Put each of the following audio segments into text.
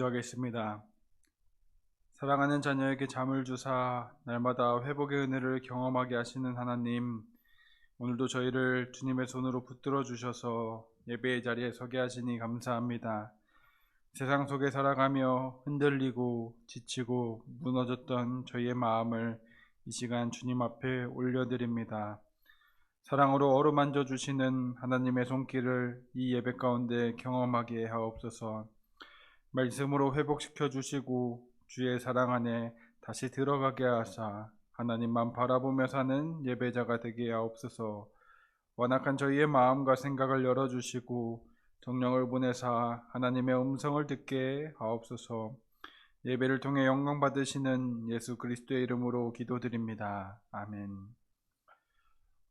기도하겠습니다. 사랑하는 자녀에게 잠을 주사 날마다 회복의 은혜를 경험하게 하시는 하나님, 오늘도 저희를 주님의 손으로 붙들어 주셔서 예배의 자리에 서게 하시니 감사합니다. 세상 속에 살아가며 흔들리고 지치고 무너졌던 저희의 마음을 이 시간 주님 앞에 올려드립니다. 사랑으로 어루만져 주시는 하나님의 손길을 이 예배 가운데 경험하게 하옵소서. 말씀으로 회복시켜 주시고 주의 사랑 안에 다시 들어가게 하사 하나님만 바라보며 사는 예배자가 되게 하옵소서. 완악한 저희의 마음과 생각을 열어주시고 성령을 보내사 하나님의 음성을 듣게 하옵소서. 예배를 통해 영광 받으시는 예수 그리스도의 이름으로 기도드립니다. 아멘.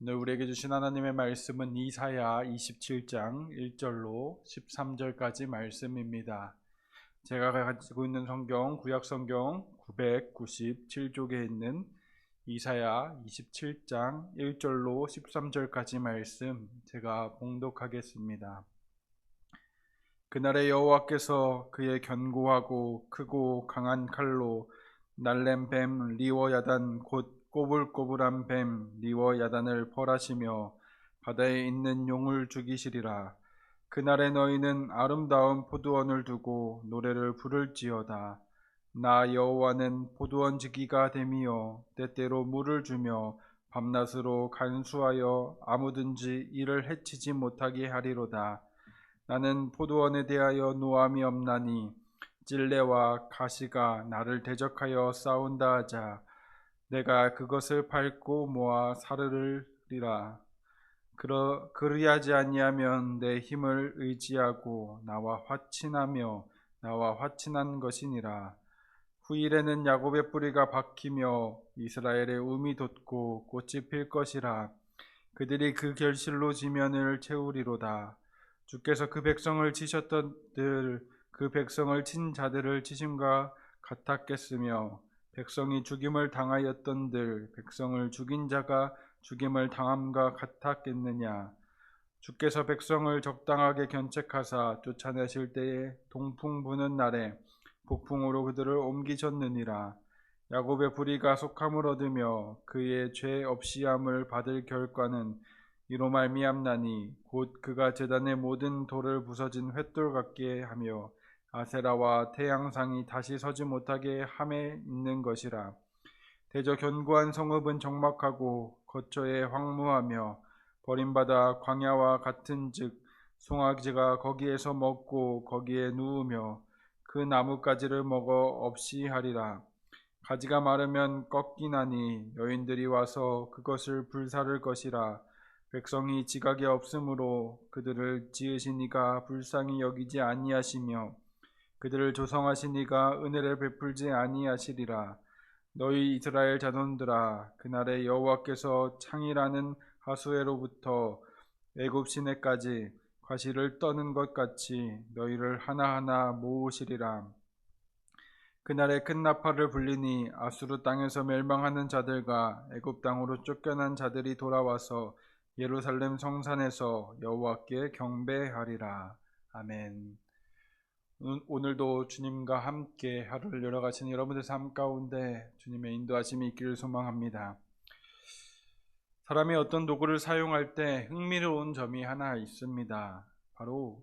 오늘 우리에게 주신 하나님의 말씀은 이사야 27장 1절로 13절까지 말씀입니다. 제가 가지고 있는 성경, 구약성경 997쪽에 있는 이사야 27장 1절로 13절까지 말씀 제가 봉독하겠습니다. 그날에 여호와께서 그의 견고하고 크고 강한 칼로 날렘 뱀 리워야단 곧 꼬불꼬불한 뱀 리워야단을 벌하시며 바다에 있는 용을 죽이시리라. 그날에 너희는 아름다운 포도원을 두고 노래를 부를지어다. 나 여호와는 포도원지기가 됨이요 때때로 물을 주며 밤낮으로 간수하여 아무든지 이를 해치지 못하게 하리로다. 나는 포도원에 대하여 노함이 없나니 찔레와 가시가 나를 대적하여 싸운다 하자. 내가 그것을 밟고 모아 사르르리라. 그리하지 아니하면 내 힘을 의지하고 나와 화친한 것이니라. 후일에는 야곱의 뿌리가 박히며 이스라엘의 움이 돋고 꽃이 필 것이라. 그들이 그 결실로 지면을 채우리로다. 주께서 그 백성을 치셨던들 그 백성을 친 자들을 치심과 같았겠으며 백성이 죽임을 당하였던들 백성을 죽인 자가 죽임을 당함과 같았겠느냐. 주께서 백성을 적당하게 견책하사 쫓아내실 때에 동풍 부는 날에 북풍으로 그들을 옮기셨느니라. 야곱의 불의가 속함을 얻으며 그의 죄 없이함을 받을 결과는 이로 말미암나니 곧 그가 제단의 모든 돌을 부서진 횃돌 같게 하며 아세라와 태양상이 다시 서지 못하게 함에 있는 것이라. 대저 견고한 성읍은 적막하고 거처에 황무하며 버림받아 광야와 같은즉 송아지가 거기에서 먹고 거기에 누우며 그 나뭇가지를 먹어 없이 하리라. 가지가 마르면 꺾이나니 여인들이 와서 그것을 불사를 것이라. 백성이 지각이 없으므로 그들을 지으신 이가 불쌍히 여기지 아니하시며 그들을 조성하신 이가 은혜를 베풀지 아니하시리라. 너희 이스라엘 자손들아, 그날에 여호와께서 창이라는 하수에로부터 애굽 시내까지 과실을 떠는 것 같이 너희를 하나하나 모으시리라. 그날에 큰 나팔을 불리니 아수르 땅에서 멸망하는 자들과 애굽 땅으로 쫓겨난 자들이 돌아와서 예루살렘 성산에서 여호와께 경배하리라. 아멘. 오늘도 주님과 함께 하루를 열어가시는 여러분들 삶 가운데 주님의 인도하심이 있기를 소망합니다. 사람이 어떤 도구를 사용할 때 흥미로운 점이 하나 있습니다. 바로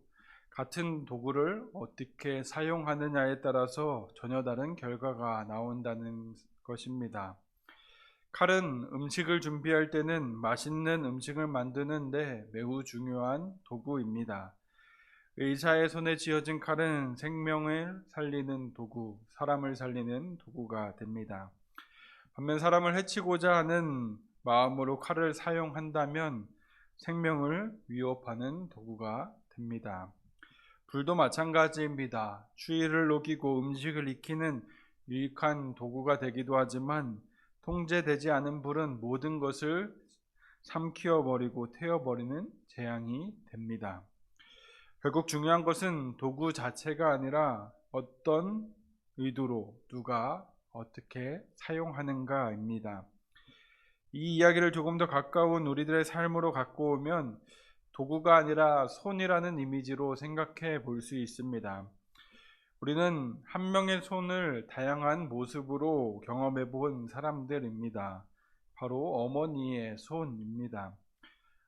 같은 도구를 어떻게 사용하느냐에 따라서 전혀 다른 결과가 나온다는 것입니다. 칼은 음식을 준비할 때는 맛있는 음식을 만드는데 매우 중요한 도구입니다. 의사의 손에 쥐어진 칼은 생명을 살리는 도구, 사람을 살리는 도구가 됩니다. 반면 사람을 해치고자 하는 마음으로 칼을 사용한다면 생명을 위협하는 도구가 됩니다. 불도 마찬가지입니다. 추위를 녹이고 음식을 익히는 유익한 도구가 되기도 하지만 통제되지 않은 불은 모든 것을 삼키어버리고 태워버리는 재앙이 됩니다. 결국 중요한 것은 도구 자체가 아니라 어떤 의도로 누가 어떻게 사용하는가입니다. 이 이야기를 조금 더 가까운 우리들의 삶으로 갖고 오면 도구가 아니라 손이라는 이미지로 생각해 볼 수 있습니다. 우리는 한 명의 손을 다양한 모습으로 경험해 본 사람들입니다. 바로 어머니의 손입니다.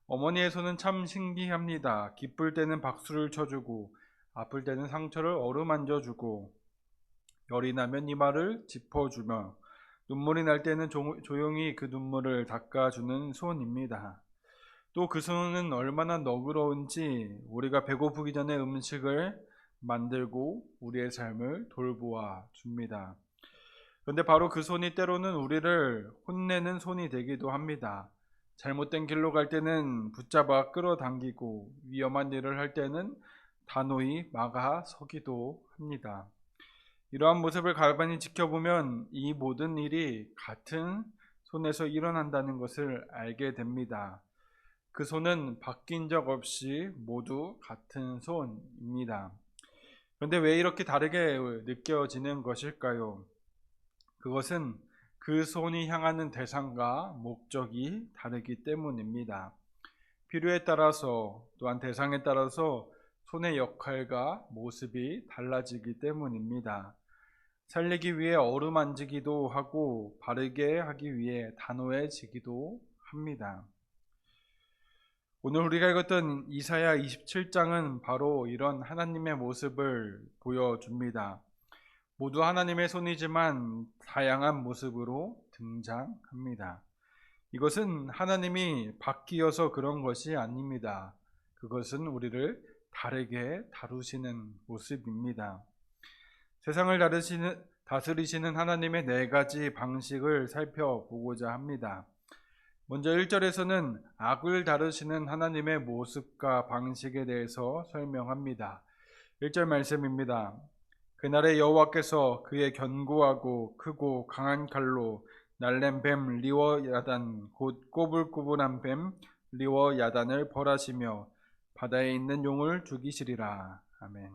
어머니의 손은 참 신기합니다. 기쁠 때는 박수를 쳐주고 아플 때는 상처를 어루만져주고 열이 나면 이마를 짚어주며 눈물이 날 때는 조용히 그 눈물을 닦아주는 손입니다. 또 그 손은 얼마나 너그러운지 우리가 배고프기 전에 음식을 만들고 우리의 삶을 돌보아 줍니다. 그런데 바로 그 손이 때로는 우리를 혼내는 손이 되기도 합니다. 잘못된 길로 갈 때는 붙잡아 끌어당기고 위험한 일을 할 때는 단호히 막아 서기도 합니다. 이러한 모습을 가만히 지켜보면 이 모든 일이 같은 손에서 일어난다는 것을 알게 됩니다. 그 손은 바뀐 적 없이 모두 같은 손입니다. 그런데 왜 이렇게 다르게 느껴지는 것일까요? 그것은 그 손이 향하는 대상과 목적이 다르기 때문입니다. 필요에 따라서 또한 대상에 따라서 손의 역할과 모습이 달라지기 때문입니다. 살리기 위해 어루만지기도 하고 바르게 하기 위해 단호해지기도 합니다. 오늘 우리가 읽었던 이사야 27장은 바로 이런 하나님의 모습을 보여줍니다. 모두 하나님의 손이지만 다양한 모습으로 등장합니다. 이것은 하나님이 바뀌어서 그런 것이 아닙니다. 그것은 우리를 다르게 다루시는 모습입니다. 세상을 다스리시는 하나님의 네 가지 방식을 살펴보고자 합니다. 먼저 1절에서는 악을 다루시는 하나님의 모습과 방식에 대해서 설명합니다. 1절 말씀입니다. 그날에 여호와께서 그의 견고하고 크고 강한 칼로 날랜 뱀 리워야단 곧 꼬불꼬불한 뱀 리워야단을 벌하시며 바다에 있는 용을 죽이시리라. 아멘.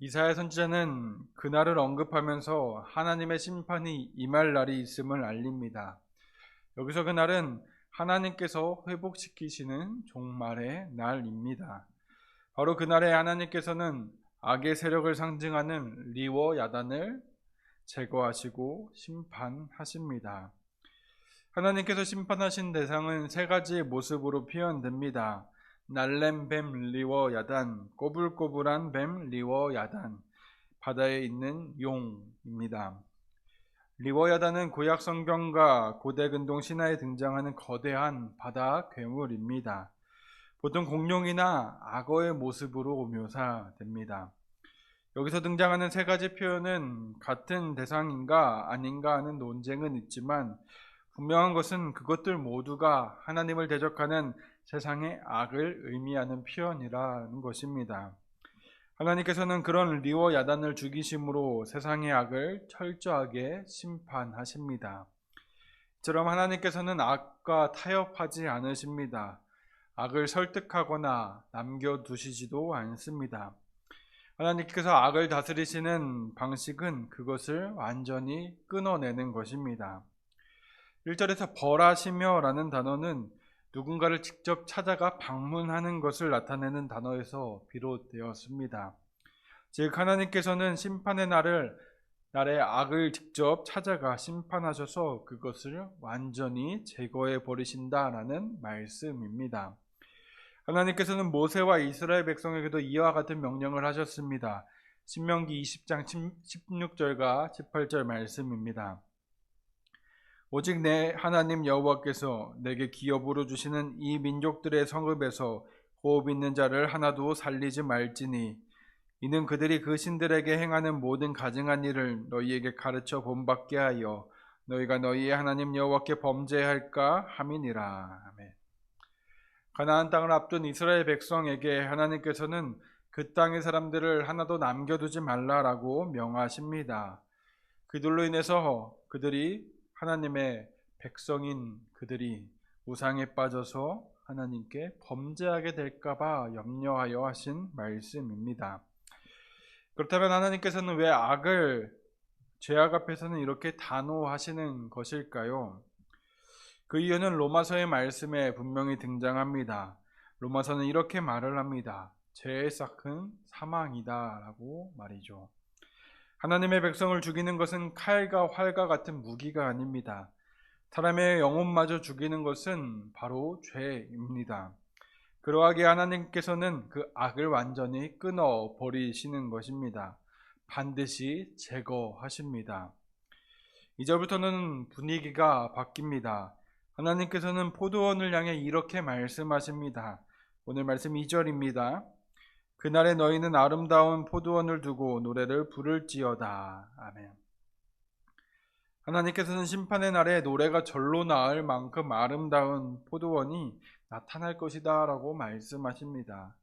이사야 선지자는 그날을 언급하면서 하나님의 심판이 임할 날이 있음을 알립니다. 여기서 그날은 하나님께서 회복시키시는 종말의 날입니다. 바로 그날에 하나님께서는 악의 세력을 상징하는 리워 야단을 제거하시고 심판하십니다. 하나님께서 심판하신 대상은 세 가지 모습으로 표현됩니다. 날랜 뱀 리워 야단, 꼬불꼬불한 뱀 리워 야단, 바다에 있는 용입니다. 리워 야단은 구약 성경과 고대 근동 신화에 등장하는 거대한 바다 괴물입니다. 보통 공룡이나 악어의 모습으로 묘사됩니다. 여기서 등장하는 세 가지 표현은 같은 대상인가 아닌가 하는 논쟁은 있지만 분명한 것은 그것들 모두가 하나님을 대적하는 세상의 악을 의미하는 표현이라는 것입니다. 하나님께서는 그런 리워 야단을 죽이심으로 세상의 악을 철저하게 심판하십니다. 이처럼 하나님께서는 악과 타협하지 않으십니다. 악을 설득하거나 남겨두시지도 않습니다. 하나님께서 악을 다스리시는 방식은 그것을 완전히 끊어내는 것입니다. 1절에서 벌하시며 라는 단어는 누군가를 직접 찾아가 방문하는 것을 나타내는 단어에서 비롯되었습니다. 즉 하나님께서는 심판의 날에 악을 직접 찾아가 심판하셔서 그것을 완전히 제거해 버리신다라는 말씀입니다. 하나님께서는 모세와 이스라엘 백성에게도 이와 같은 명령을 하셨습니다. 신명기 20장 16절과 18절 말씀입니다. 오직 내 하나님 여호와께서 내게 기업으로 주시는 이 민족들의 성읍에서 호흡 있는 자를 하나도 살리지 말지니 이는 그들이 그 신들에게 행하는 모든 가증한 일을 너희에게 가르쳐 본받게 하여 너희가 너희의 하나님 여호와께 범죄할까 함이니라. 아멘. 가나안 땅을 앞둔 이스라엘 백성에게 하나님께서는 그 땅의 사람들을 하나도 남겨두지 말라라고 명하십니다. 그들로 인해서 그들이 하나님의 백성인 그들이 우상에 빠져서 하나님께 범죄하게 될까봐 염려하여 하신 말씀입니다. 그렇다면 하나님께서는 왜 죄악 앞에서는 이렇게 단호하시는 것일까요? 그 이유는 로마서의 말씀에 분명히 등장합니다. 로마서는 이렇게 말을 합니다. 제일 싹은 사망이다라고 말이죠. 하나님의 백성을 죽이는 것은 칼과 활과 같은 무기가 아닙니다. 사람의 영혼마저 죽이는 것은 바로 죄입니다. 그러하기에 하나님께서는 그 악을 완전히 끊어 버리시는 것입니다. 반드시 제거하십니다. 이제부터는 분위기가 바뀝니다. 하나님께서는 포도원을 향해 이렇게 말씀하십니다. 오늘 말씀 2절입니다. 그날에 너희는 아름다운 포도원을 두고 노래를 부를지어다. 아멘. 하나님께서는 심판의 날에 노래가 절로 나을 만큼 아름다운 포도원이 나타날 것이다 라고 말씀하십니다.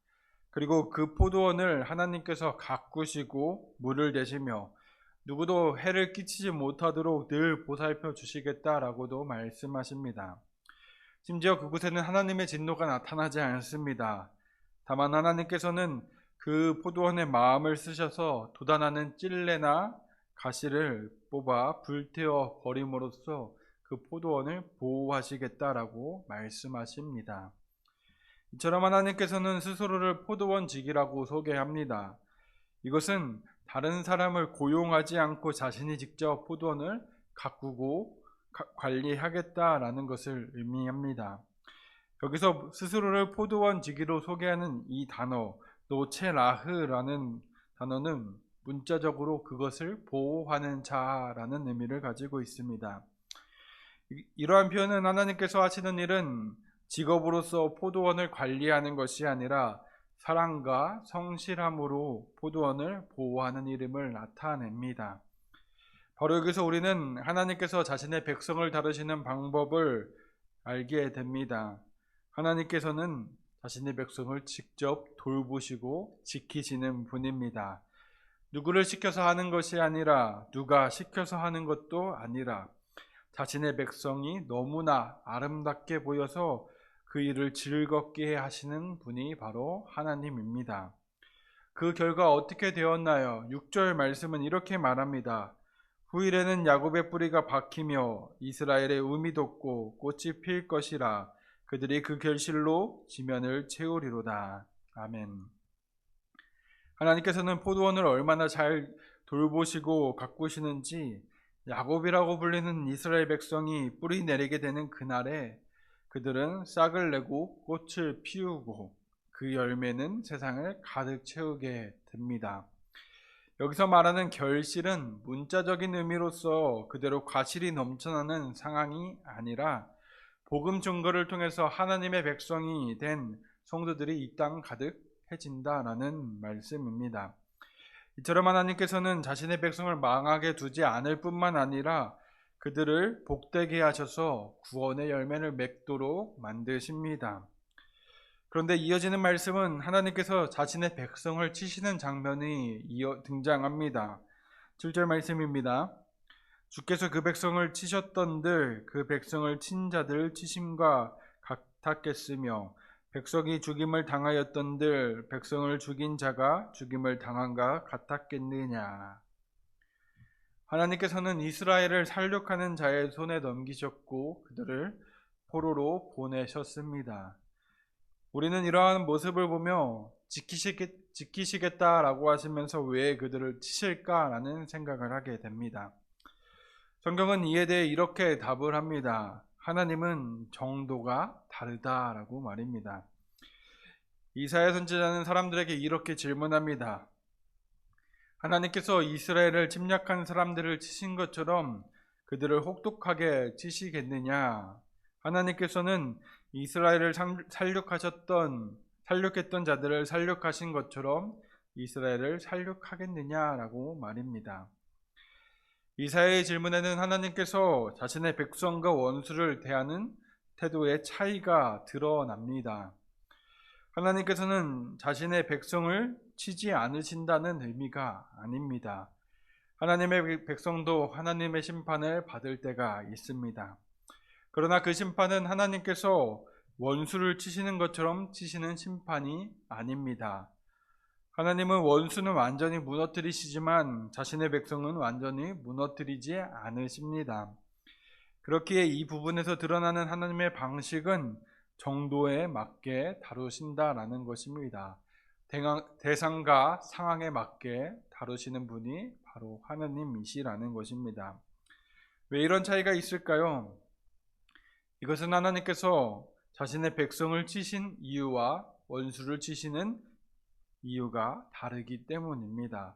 그리고 그 포도원을 하나님께서 가꾸시고 물을 대시며 누구도 해를 끼치지 못하도록 늘 보살펴 주시겠다라고도 말씀하십니다. 심지어 그곳에는 하나님의 진노가 나타나지 않습니다. 다만 하나님께서는 그 포도원의 마음을 쓰셔서 돋아나는 찔레나 가시를 뽑아 불태워 버림으로써 그 포도원을 보호하시겠다라고 말씀하십니다. 이처럼 하나님께서는 스스로를 포도원직이라고 소개합니다. 이것은 다른 사람을 고용하지 않고 자신이 직접 포도원을 가꾸고 관리하겠다라는 것을 의미합니다. 여기서 스스로를 포도원직으로 소개하는 이 단어 노체라흐라는 단어는 문자적으로 그것을 보호하는 자라는 의미를 가지고 있습니다. 이러한 표현은 하나님께서 하시는 일은 직업으로서 포도원을 관리하는 것이 아니라 사랑과 성실함으로 포도원을 보호하는 이름을 나타냅니다. 바로 여기서 우리는 하나님께서 자신의 백성을 다루시는 방법을 알게 됩니다. 하나님께서는 자신의 백성을 직접 돌보시고 지키시는 분입니다. 누구를 시켜서 하는 것이 아니라 누가 시켜서 하는 것도 아니라 자신의 백성이 너무나 아름답게 보여서 그 일을 즐겁게 하시는 분이 바로 하나님입니다. 그 결과 어떻게 되었나요? 6절 말씀은 이렇게 말합니다. 후일에는 야곱의 뿌리가 박히며 이스라엘의 um이 돋고 꽃이 필 것이라. 그들이 그 결실로 지면을 채우리로다. 아멘. 하나님께서는 포도원을 얼마나 잘 돌보시고 가꾸시는지 야곱이라고 불리는 이스라엘 백성이 뿌리 내리게 되는 그날에 그들은 싹을 내고 꽃을 피우고 그 열매는 세상을 가득 채우게 됩니다. 여기서 말하는 결실은 문자적인 의미로서 그대로 과실이 넘쳐나는 상황이 아니라 복음 증거를 통해서 하나님의 백성이 된 성도들이 이 땅 가득해진다라는 말씀입니다. 이처럼 하나님께서는 자신의 백성을 망하게 두지 않을 뿐만 아니라 그들을 복되게 하셔서 구원의 열매를 맺도록 만드십니다. 그런데 이어지는 말씀은 하나님께서 자신의 백성을 치시는 장면이 등장합니다. 7절 말씀입니다. 주께서 그 백성을 치셨던들 그 백성을 친 자들 치심과 같았겠으며 백성이 죽임을 당하였던들 백성을 죽인 자가 죽임을 당한가 같았겠느냐. 하나님께서는 이스라엘을 살육하는 자의 손에 넘기셨고 그들을 포로로 보내셨습니다. 우리는 이러한 모습을 보며 지키시겠다라고 하시면서 왜 그들을 치실까라는 생각을 하게 됩니다. 성경은 이에 대해 이렇게 답을 합니다. 하나님은 정도가 다르다라고 말입니다. 이사야 선지자는 사람들에게 이렇게 질문합니다. 하나님께서 이스라엘을 침략한 사람들을 치신 것처럼 그들을 혹독하게 치시겠느냐? 하나님께서는 이스라엘을 살육했던 자들을 살육하신 것처럼 이스라엘을 살육하겠느냐라고 말입니다. 이사야의 질문에는 하나님께서 자신의 백성과 원수를 대하는 태도의 차이가 드러납니다. 하나님께서는 자신의 백성을 치지 않으신다는 의미가 아닙니다. 하나님의 백성도 하나님의 심판을 받을 때가 있습니다. 그러나 그 심판은 하나님께서 원수를 치시는 것처럼 치시는 심판이 아닙니다. 하나님은 원수는 완전히 무너뜨리시지만 자신의 백성은 완전히 무너뜨리지 않으십니다. 그렇기에 이 부분에서 드러나는 하나님의 방식은 정도에 맞게 다루신다라는 것입니다. 대상과 상황에 맞게 다루시는 분이 바로 하나님이시라는 것입니다. 왜 이런 차이가 있을까요? 이것은 하나님께서 자신의 백성을 치신 이유와 원수를 치시는 이유가 다르기 때문입니다.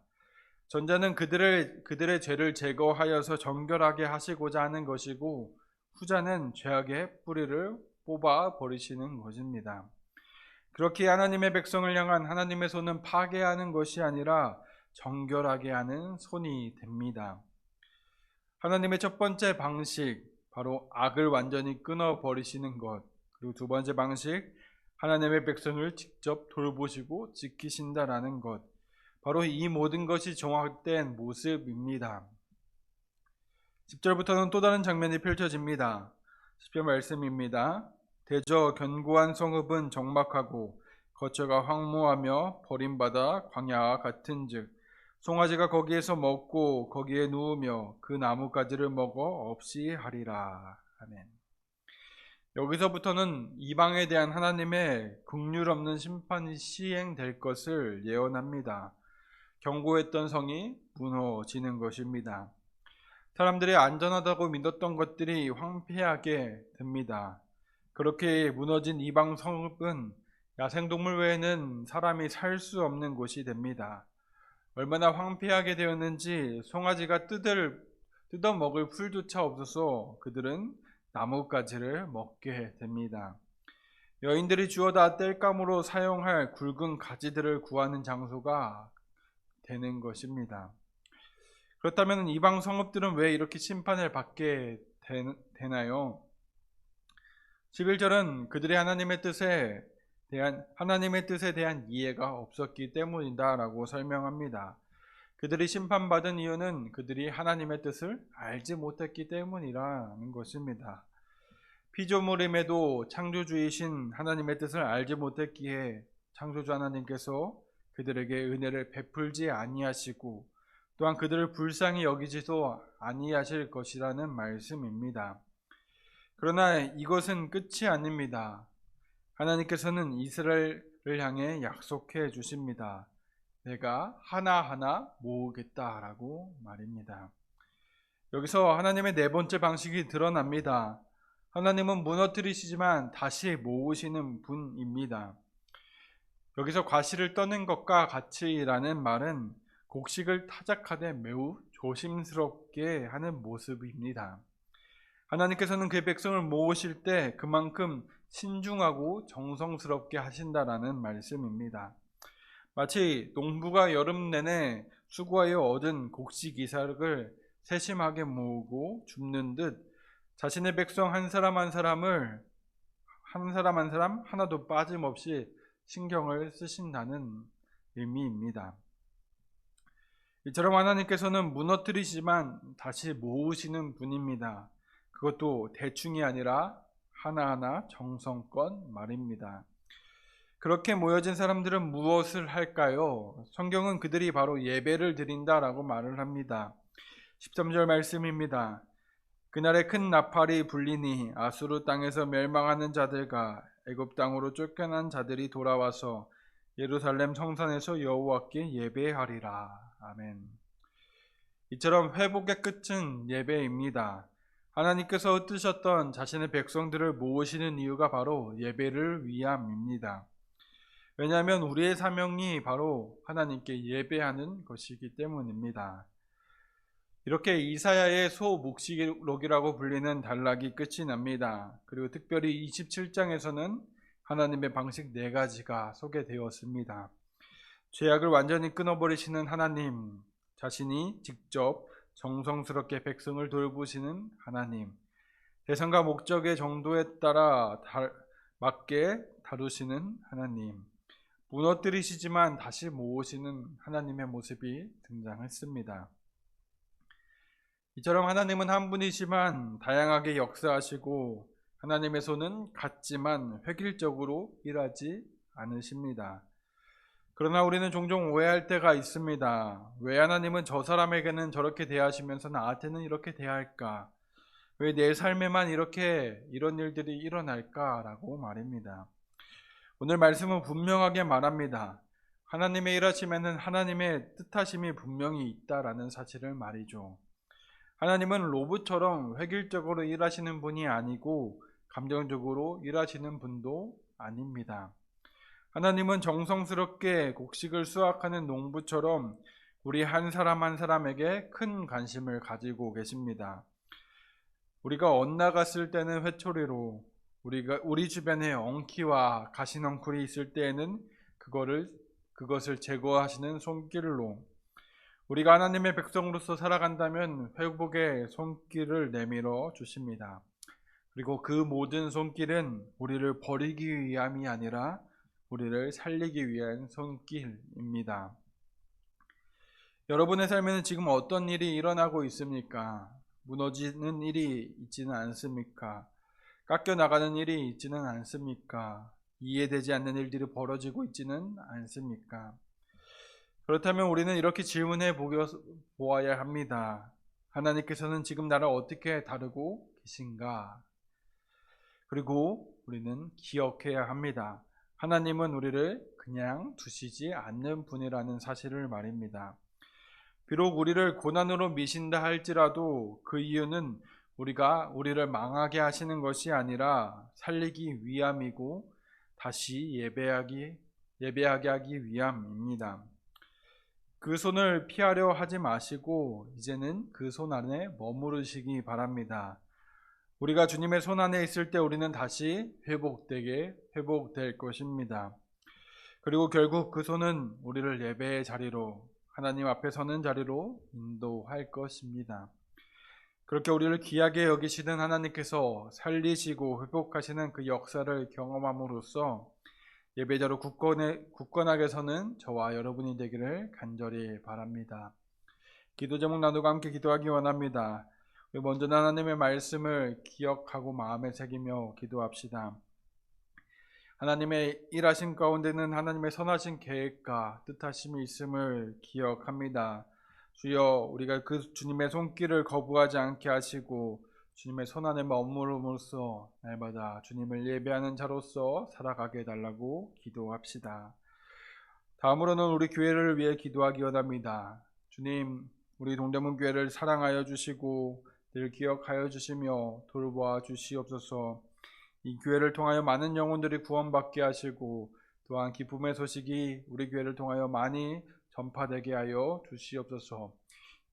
전자는 그들의 죄를 제거하여서 정결하게 하시고자 하는 것이고, 후자는 죄악의 뿌리를 뽑아 버리시는 것입니다. 그렇게 하나님의 백성을 향한 하나님의 손은 파괴하는 것이 아니라 정결하게 하는 손이 됩니다. 하나님의 첫 번째 방식, 바로 악을 완전히 끊어 버리시는 것. 그리고 두 번째 방식, 하나님의 백성을 직접 돌보시고 지키신다라는 것. 바로 이 모든 것이 종합된 모습입니다. 10절부터는 또 다른 장면이 펼쳐집니다. 10절 말씀입니다. 대저 견고한 성읍은 적막하고 거처가 황무하며 버림받아 광야와 같은즉 송아지가 거기에서 먹고 거기에 누우며 그 나뭇가지를 먹어 없이 하리라. 아멘. 여기서부터는 이방에 대한 하나님의 긍휼 없는 심판이 시행될 것을 예언합니다. 견고했던 성이 무너지는 것입니다. 사람들이 안전하다고 믿었던 것들이 황폐하게 됩니다. 그렇게 무너진 이방 성읍은 야생동물 외에는 사람이 살 수 없는 곳이 됩니다. 얼마나 황폐하게 되었는지 송아지가 뜯어 먹을 풀조차 없어서 그들은 나뭇가지를 먹게 됩니다. 여인들이 주워다 땔감으로 사용할 굵은 가지들을 구하는 장소가 되는 것입니다. 그렇다면 이방 성읍들은 왜 이렇게 심판을 받게 되나요? 11절은 그들이 하나님의 뜻에 대한 이해가 없었기 때문이다 라고 설명합니다. 그들이 심판받은 이유는 그들이 하나님의 뜻을 알지 못했기 때문이라는 것입니다. 피조물임에도 창조주이신 하나님의 뜻을 알지 못했기에 창조주 하나님께서 그들에게 은혜를 베풀지 아니하시고 또한 그들을 불쌍히 여기지도 아니하실 것이라는 말씀입니다. 그러나 이것은 끝이 아닙니다. 하나님께서는 이스라엘을 향해 약속해 주십니다. 내가 하나하나 모으겠다라고 말입니다. 여기서 하나님의 네 번째 방식이 드러납니다. 하나님은 무너뜨리시지만 다시 모으시는 분입니다. 여기서 과실을 떠는 것과 같이라는 말은 곡식을 타작하되 매우 조심스럽게 하는 모습입니다. 하나님께서는 그의 백성을 모으실 때 그만큼 신중하고 정성스럽게 하신다라는 말씀입니다. 마치 농부가 여름 내내 수고하여 얻은 곡식 이삭을 세심하게 모으고 줍는 듯 자신의 백성 한 사람 한 사람 하나도 빠짐없이 신경을 쓰신다는 의미입니다. 이처럼 하나님께서는 무너뜨리시지만 다시 모으시는 분입니다. 그것도 대충이 아니라 하나하나 정성껏 말입니다. 그렇게 모여진 사람들은 무엇을 할까요? 성경은 그들이 바로 예배를 드린다라고 말을 합니다. 13절 말씀입니다. 그날에 큰 나팔이 불리니 아수르 땅에서 멸망하는 자들과 애굽 땅으로 쫓겨난 자들이 돌아와서 예루살렘 성산에서 여호와께 예배하리라. 아멘. 이처럼 회복의 끝은 예배입니다. 하나님께서 뜻하셨던 자신의 백성들을 모으시는 이유가 바로 예배를 위함입니다. 왜냐하면 우리의 사명이 바로 하나님께 예배하는 것이기 때문입니다. 이렇게 이사야의 소묵시록이라고 불리는 단락이 끝이 납니다. 그리고 특별히 27장에서는 하나님의 방식 4가지가 소개되었습니다. 죄악을 완전히 끊어버리시는 하나님, 자신이 직접 정성스럽게 백성을 돌보시는 하나님, 대상과 목적의 정도에 따라 맞게 다루시는 하나님, 무너뜨리시지만 다시 모으시는 하나님의 모습이 등장했습니다. 이처럼 하나님은 한 분이시만 다양하게 역사하시고 하나님의 손은 같지만 획일적으로 일하지 않으십니다. 그러나 우리는 종종 오해할 때가 있습니다. 왜 하나님은 저 사람에게는 저렇게 대하시면서 나한테는 이렇게 대할까? 왜 내 삶에만 이런 일들이 일어날까라고 말입니다. 오늘 말씀은 분명하게 말합니다. 하나님의 일하심에는 하나님의 뜻하심이 분명히 있다라는 사실을 말이죠. 하나님은 로봇처럼 획일적으로 일하시는 분이 아니고 감정적으로 일하시는 분도 아닙니다. 하나님은 정성스럽게 곡식을 수확하는 농부처럼 우리 한 사람 한 사람에게 큰 관심을 가지고 계십니다. 우리가 엇나갔을 때는 회초리로, 우리 주변에 엉키와 가시넝쿨이 있을 때에는 그것을 제거하시는 손길로, 우리가 하나님의 백성으로서 살아간다면 회복의 손길을 내밀어 주십니다. 그리고 그 모든 손길은 우리를 버리기 위함이 아니라 우리를 살리기 위한 손길입니다. 여러분의 삶에는 지금 어떤 일이 일어나고 있습니까? 무너지는 일이 있지는 않습니까? 깎여 나가는 일이 있지는 않습니까? 이해되지 않는 일들이 벌어지고 있지는 않습니까? 그렇다면 우리는 이렇게 질문해 보아야 합니다. 하나님께서는 지금 나를 어떻게 다루고 계신가? 그리고 우리는 기억해야 합니다. 하나님은 우리를 그냥 두시지 않는 분이라는 사실을 말입니다. 비록 우리를 고난으로 미신다 할지라도 그 이유는 우리를 망하게 하시는 것이 아니라 살리기 위함이고 다시 예배하게 하기 위함입니다. 그 손을 피하려 하지 마시고 이제는 그 손 안에 머무르시기 바랍니다. 우리가 주님의 손 안에 있을 때 우리는 다시 회복될 것입니다. 그리고 결국 그 손은 우리를 예배의 자리로, 하나님 앞에 서는 자리로 인도할 것입니다. 그렇게 우리를 귀하게 여기시는 하나님께서 살리시고 회복하시는 그 역사를 경험함으로써 예배자로 굳건하게 서는 저와 여러분이 되기를 간절히 바랍니다. 기도 제목 나누고 함께 기도하기 원합니다. 먼저 하나님의 말씀을 기억하고 마음에 새기며 기도합시다. 하나님의 일하심 가운데는 하나님의 선하신 계획과 뜻하심이 있음을 기억합니다. 주여, 우리가 그 주님의 손길을 거부하지 않게 하시고 주님의 손 안에 머무름으로써 날마다 주님을 예배하는 자로서 살아가게 해달라고 기도합시다. 다음으로는 우리 교회를 위해 기도하기 원합니다. 주님, 우리 동대문 교회를 사랑하여 주시고 늘 기억하여 주시며 돌보아 주시옵소서. 이 교회를 통하여 많은 영혼들이 구원받게 하시고 또한 기쁨의 소식이 우리 교회를 통하여 많이 전파되게 하여 주시옵소서.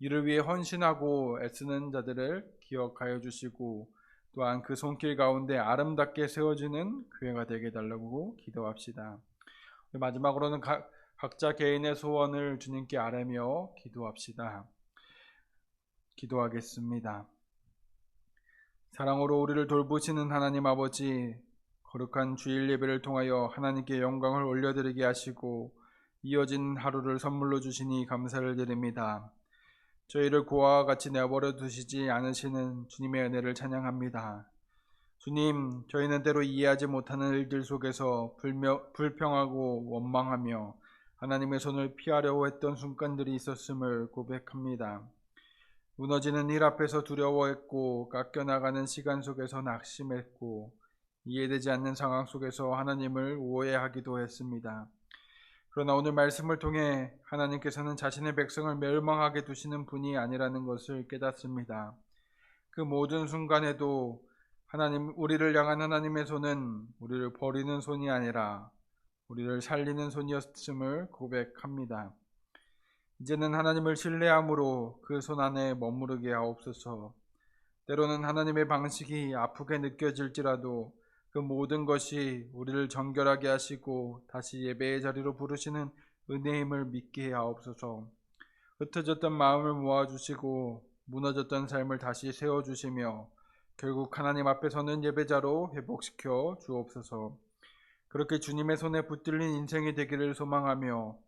이를 위해 헌신하고 애쓰는 자들을 기억하여 주시고 또한 그 손길 가운데 아름답게 세워지는 교회가 되게 해달라고 기도합시다. 마지막으로는 각자 개인의 소원을 주님께 아뢰며 기도하겠습니다. 사랑으로 우리를 돌보시는 하나님 아버지, 거룩한 주일 예배를 통하여 하나님께 영광을 올려드리게 하시고 이어진 하루를 선물로 주시니 감사를 드립니다. 저희를 고아와 같이 내버려 두시지 않으시는 주님의 은혜를 찬양합니다. 주님, 저희는 때로 이해하지 못하는 일들 속에서 불평하고 원망하며 하나님의 손을 피하려고 했던 순간들이 있었음을 고백합니다. 무너지는 일 앞에서 두려워했고 깎여나가는 시간 속에서 낙심했고 이해되지 않는 상황 속에서 하나님을 오해하기도 했습니다. 그러나 오늘 말씀을 통해 하나님께서는 자신의 백성을 멸망하게 두시는 분이 아니라는 것을 깨닫습니다. 그 모든 순간에도 우리를 향한 하나님의 손은 우리를 버리는 손이 아니라 우리를 살리는 손이었음을 고백합니다. 이제는 하나님을 신뢰함으로 그 손 안에 머무르게 하옵소서. 때로는 하나님의 방식이 아프게 느껴질지라도 그 모든 것이 우리를 정결하게 하시고 다시 예배의 자리로 부르시는 은혜임을 믿게 하옵소서. 흩어졌던 마음을 모아주시고 무너졌던 삶을 다시 세워주시며 결국 하나님 앞에 서는 예배자로 회복시켜 주옵소서. 그렇게 주님의 손에 붙들린 인생이 되기를 소망하며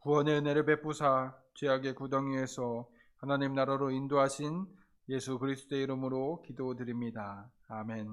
구원의 은혜를 베푸사 죄악의 구덩이에서 하나님 나라로 인도하신 예수 그리스도의 이름으로 기도드립니다. 아멘.